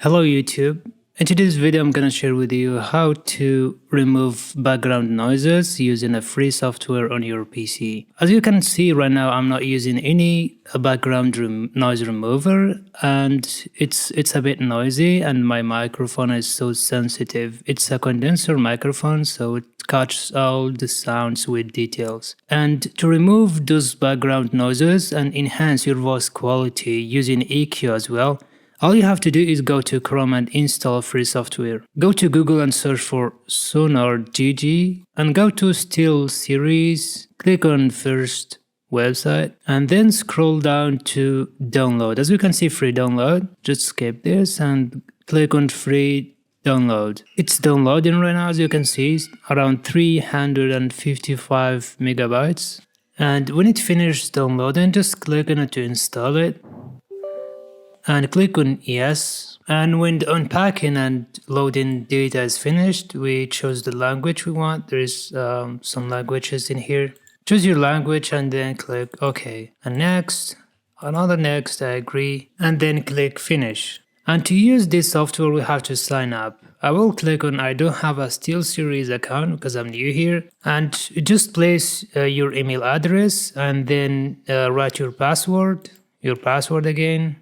Hello YouTube. In today's video I'm gonna share with you how to remove background noises using a free software on your PC. As you can see right now I'm not using any background noise remover, and it's a bit noisy and my microphone is so sensitive. It's a condenser microphone, so it catches all the sounds with details. And to remove those background noises and enhance your voice quality using EQ as well, all you have to do is go to Chrome and install free software. Go to Google and search for Sonar GG and go to Still Series, click on first website and then scroll down to download. As you can see, free download, just skip this and click on free download. It's downloading right now, as you can see, around 355 megabytes. And when it finishes downloading, just click on it to install it. And click on yes, and when the unpacking and loading data is finished, we choose the language we want. There is some languages in here. Choose your language and then click OK, and next, another next, I agree, and then click finish. And to use this software we have to sign up. I will click on I don't have a SteelSeries account because I'm new here, and just place your email address and then write your password again.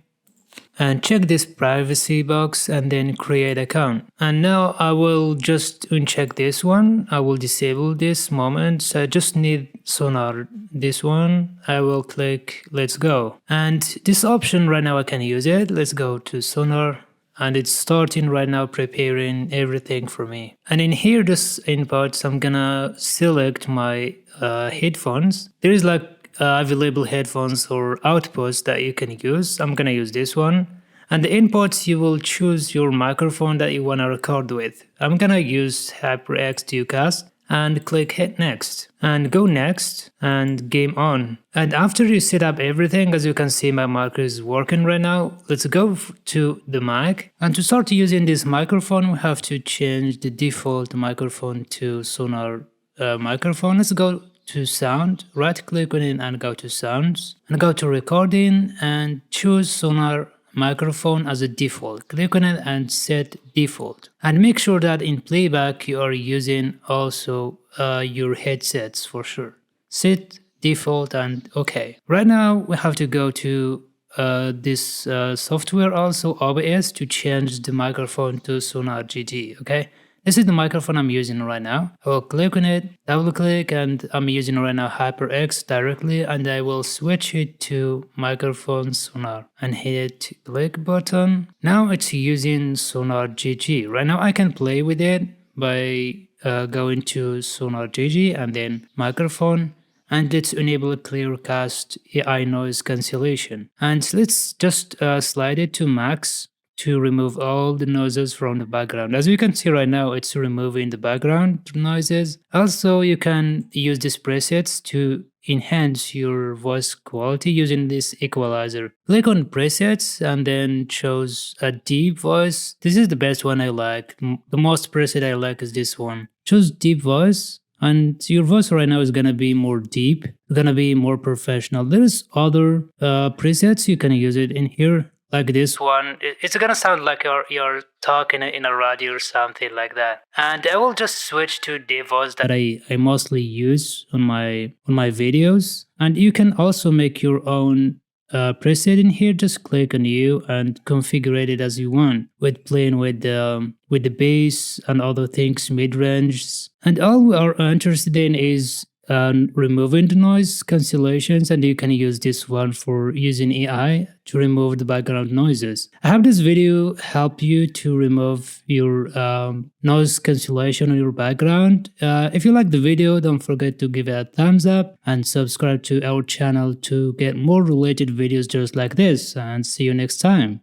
And check this privacy box and then create account. And now I will just uncheck this one. I will disable this moment. So I just need Sonar, this one. I will click let's go. And this option right now I can use it. Let's go to Sonar. And it's starting right now, preparing everything for me. And in here, this inputs, I'm gonna select my headphones. There is like available headphones or outputs that you can use. I'm gonna use this one. And the inputs, you will choose your microphone that you wanna record with. I'm gonna use HyperX Ducast and click hit next and go next and game on. And after you set up everything, as you can see my mic is working right now. Let's go to the mic, and to start using this microphone we have to change the default microphone to Sonar microphone. Let's go to sound, right click on it and go to sounds and go to recording and choose Sonar microphone as a default. Click on it and set default, and make sure that in playback you are using also your headsets for sure. Set default and OK. Right now we have to go to this software also, OBS, to change the microphone to Sonar GG. Okay, this is the microphone I'm using right now. I will click on it, double click, and I'm using right now HyperX directly, and I will switch it to microphone Sonar and hit click button. Now it's using Sonar GG. Right now I can play with it by going to Sonar GG and then microphone, and let's enable Clearcast AI noise cancellation. And let's just slide it to max to remove all the noises from the background. As you can see right now, it's removing the background noises. Also, you can use these presets to enhance your voice quality using this equalizer. Click on presets and then choose a deep voice. This is the best one I like. The most preset I like is this one. Choose deep voice, and your voice right now is gonna be more deep, gonna be more professional. There's other presets you can use it in here. Like this one, it's gonna sound like you're talking in a radio or something like that. And I will just switch to the voice that I mostly use on my videos. And you can also make your own preset in here. Just click on you and configure it as you want, with playing with the bass and other things, mid range. And all we are interested in is removing the noise cancellations, and you can use this one for using AI to remove the background noises. I hope this video helped you to remove your noise cancellation on your background. If you like the video, don't forget to give it a thumbs up and subscribe to our channel to get more related videos just like this, and see you next time.